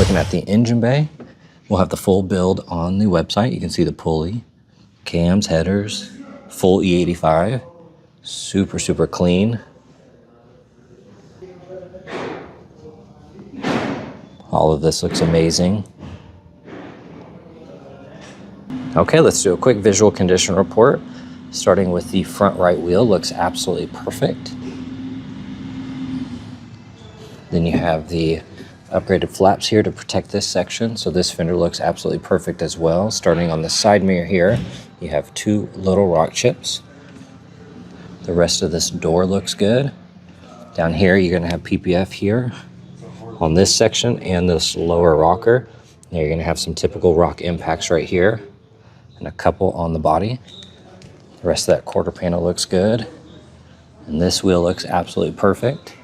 Looking at the engine bay, we'll have the full build on the website. You can see the pulley, cams, headers, full E85, super, super clean. All of this looks amazing. Okay, let's do a quick visual condition report. Starting with the front right wheel, looks absolutely perfect. Then you have the upgraded flaps here to protect this section, so this fender looks absolutely perfect as well. Starting on the side mirror here, you have 2 little rock chips. The rest of this door looks good. Down here, you're gonna have PPF here on this section and this lower rocker. Now you're gonna have some typical rock impacts right here and a couple on the body. The rest of that quarter panel looks good. And this wheel looks absolutely perfect.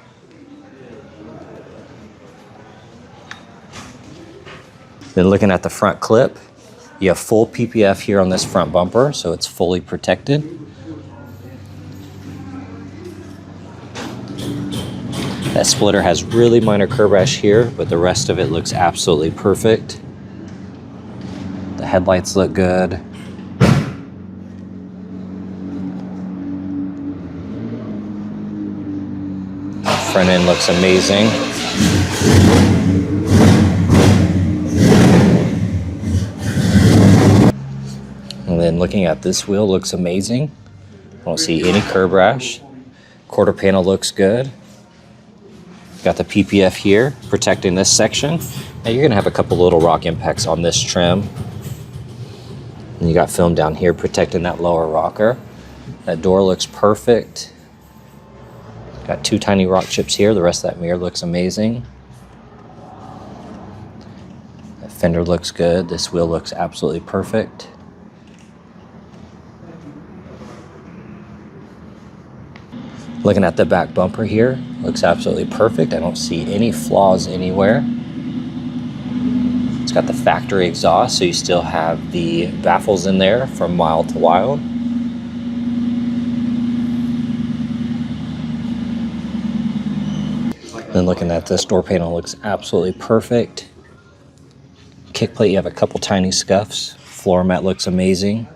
Then looking at the front clip, you have full PPF here on this front bumper, so it's fully protected. That splitter has really minor curb rash here, but the rest of it looks absolutely perfect. The headlights look good. Front end looks amazing. And then looking at this wheel, looks amazing. I don't see any curb rash. Quarter panel looks good. Got the PPF here protecting this section. Now you're gonna have a couple little rock impacts on this trim. And you got film down here protecting that lower rocker. That door looks perfect. Got 2 tiny rock chips here. The rest of that mirror looks amazing. That fender looks good. This wheel looks absolutely perfect. Looking at the back bumper here, looks absolutely perfect. I don't see any flaws anywhere. It's got the factory exhaust, so you still have the baffles in there from mild to wild. Then looking at this door panel, looks absolutely perfect. Kick plate, you have a couple tiny scuffs. Floor mat looks amazing.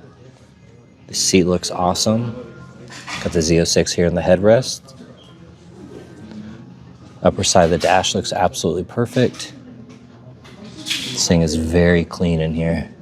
The seat looks awesome. Got the Z06 here in the headrest. Upper side of the dash looks absolutely perfect. This thing is very clean in here.